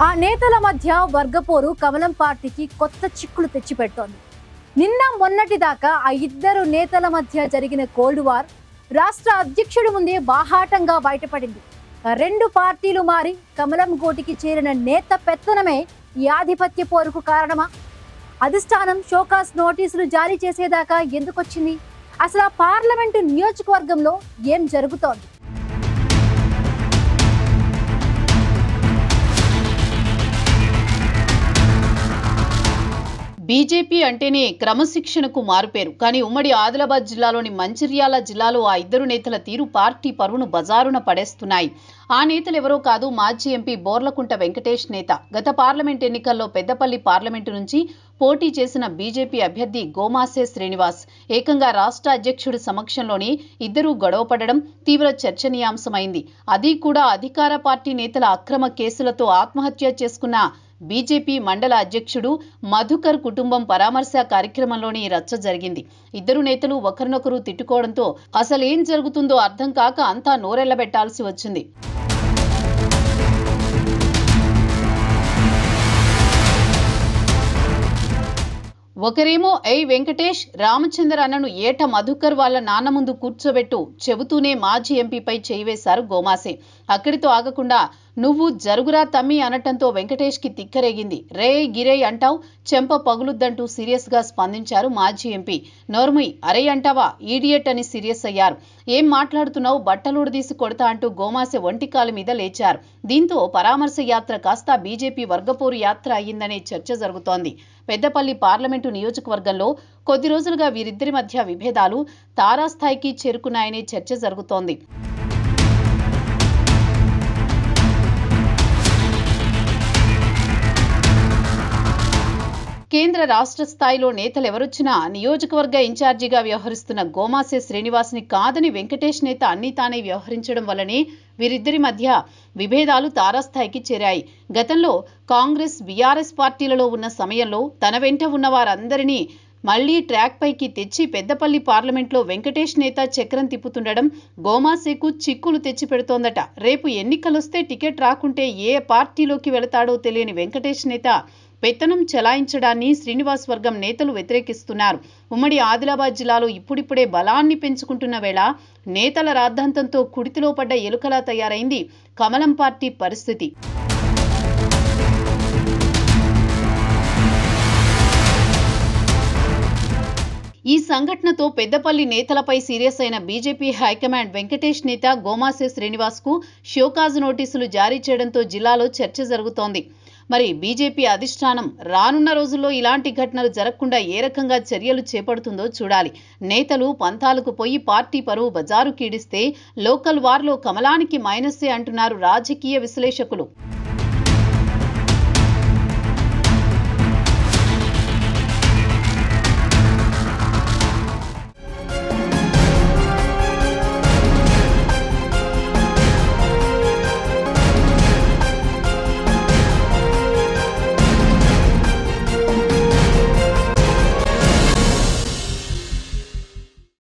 ఆ నేతల మధ్య వర్గపోరు కమలం పార్టీకి కొత్త చిక్కులు తెచ్చిపెడుతోంది. నిన్న మొన్నటి దాకా ఆ ఇద్దరు నేతల మధ్య జరిగిన కోల్డ్ వార్ రాష్ట్ర అధ్యక్షుడి ముందే బాహాటంగా బయటపడింది. రెండు పార్టీలు మారి కమలం గోటికి చేరిన నేత పెత్తనమే ఈ ఆధిపత్య పోరుకు కారణమా? అధిష్టానం షోకాస్ నోటీసులు జారీ చేసేదాకా ఎందుకొచ్చింది? అసలు ఆ పార్లమెంటు నియోజకవర్గంలో ఏం జరుగుతోంది? బీజేపీ అంటేనే క్రమశిక్షణకు మారుపేరు. కానీ ఉమ్మడి ఆదిలాబాద్ జిల్లాలోని మంచిర్యాల జిల్లాలో ఆ ఇద్దరు నేతల తీరు పార్టీ పరువును బజారున పడేస్తున్నాయి. ఆ నేతలు ఎవరో కాదు, మాజీ ఎంపీ బోర్లకుంట వెంకటేష్ నేత. గత పార్లమెంట్ ఎన్నికల్లో పెద్దపల్లి పార్లమెంటు నుంచి పోటీ చేసిన బీజేపీ అభ్యర్థి గోమాసే శ్రీనివాస్ ఏకంగా రాష్ట్ర అధ్యక్షుడి సమక్షంలోనే ఇద్దరూ గొడవపడడం తీవ్ర చర్చనీయాంశమైంది. అది కూడా అధికార పార్టీ నేతల అక్రమ కేసులతో ఆత్మహత్య చేసుకున్న బీజేపీ మండల అధ్యక్షుడు మధుకర్ కుటుంబం పరామర్శ కార్యక్రమంలోనే రచ్చ జరిగింది. ఇద్దరు నేతలు ఒకరినొకరు తిట్టుకోవడంతో అసలేం జరుగుతుందో అర్థం కాక అంతా నోరెళ్లబెట్టాల్సి వచ్చింది. ఒకరేమో వెంకటేష్ రామచంద్ర అన్నను ఏట మధుకర్ వాళ్ళ నాన్న ముందు కూర్చోబెట్టు చెబుతూనే మాజీ ఎంపీపై చేయివేశారు గోమాసే. అక్కడితో ఆగకుండా నువ్వు జరుగురా తమ్మి అనటంతో వెంకటేష్ కి తిక్కరేగింది. రే గిరే అంటావు, చెంప పగులుద్దంటూ సీరియస్ గా స్పందించారు మాజీ ఎంపీ. నోర్ముయ్, అరే అంటావా ఈడియట్ అని సీరియస్ అయ్యారు. ఏం మాట్లాడుతున్నావు, బట్టలుడదీసి కొడతా అంటూ గోమాసే ఒంటికాలు మీద లేచారు. దీంతో పరామర్శ యాత్ర కాస్త బీజేపీ వర్గపోరు యాత్ర అయ్యిందనే చర్చ జరుగుతోంది. పెద్దపల్లి పార్లమెంటు నియోజకవర్గంలో కొద్ది రోజులుగా వీరిద్దరి మధ్య విభేదాలు తారాస్థాయికి చేరుకున్నాయనే చర్చ జరుగుతోంది. కేంద్ర రాష్ట్ర స్థాయిలో నేతలెవరొచ్చినా నియోజకవర్గ ఇన్ఛార్జిగా వ్యవహరిస్తున్న గోమాసే శ్రీనివాస్ ని కాదని వెంకటేష్ నేత అన్ని తానే వ్యవహరించడం వల్లనే వీరిద్దరి మధ్య విభేదాలు తారాస్థాయికి చేరాయి. గతంలో కాంగ్రెస్ బీఆర్ఎస్ పార్టీలలో ఉన్న సమయంలో తన వెంట ఉన్న వారందరినీ మళ్లీ ట్రాక్ పైకి తెచ్చి పెద్దపల్లి పార్లమెంట్లో వెంకటేష్ నేత చక్రం తిప్పుతుండడం గోమాసేకు చిక్కులు తెచ్చి పెడుతోందట. రేపు ఎన్నికలొస్తే టికెట్ రాకుంటే ఏ పార్టీలోకి వెళతాడో తెలియని వెంకటేష్ నేత పెత్తనం చెలాయించడాన్ని శ్రీనివాస్ వర్గం నేతలు వ్యతిరేకిస్తున్నారు. ఉమ్మడి ఆదిలాబాద్ జిల్లాలో ఇప్పుడిప్పుడే బలాన్ని పెంచుకుంటున్న వేళ నేతల రాద్ధాంతంతో కుడితిలో పడ్డ ఎలుకలా తయారైంది కమలం పార్టీ పరిస్థితి. ఈ సంఘటనతో పెద్దపల్లి నేతలపై సీరియస్ అయిన బీజేపీ హైకమాండ్ వెంకటేష్ నేత గోమాసే శ్రీనివాస్ కు షోకాజు నోటీసులు జారీ చేయడంతో జిల్లాలో చర్చ జరుగుతోంది. మరి బీజేపీ అధిష్టానం రానున్న రోజుల్లో ఇలాంటి ఘటనలు జరగకుండా ఏ రకంగా చర్యలు చేపడుతుందో చూడాలి. నేతలు పంతాలకు పోయి పార్టీ పరువు బజారు కీడిస్తే లోకల్ వార్లో కమలానికి మైనస్సే అంటున్నారు రాజకీయ విశ్లేషకులు.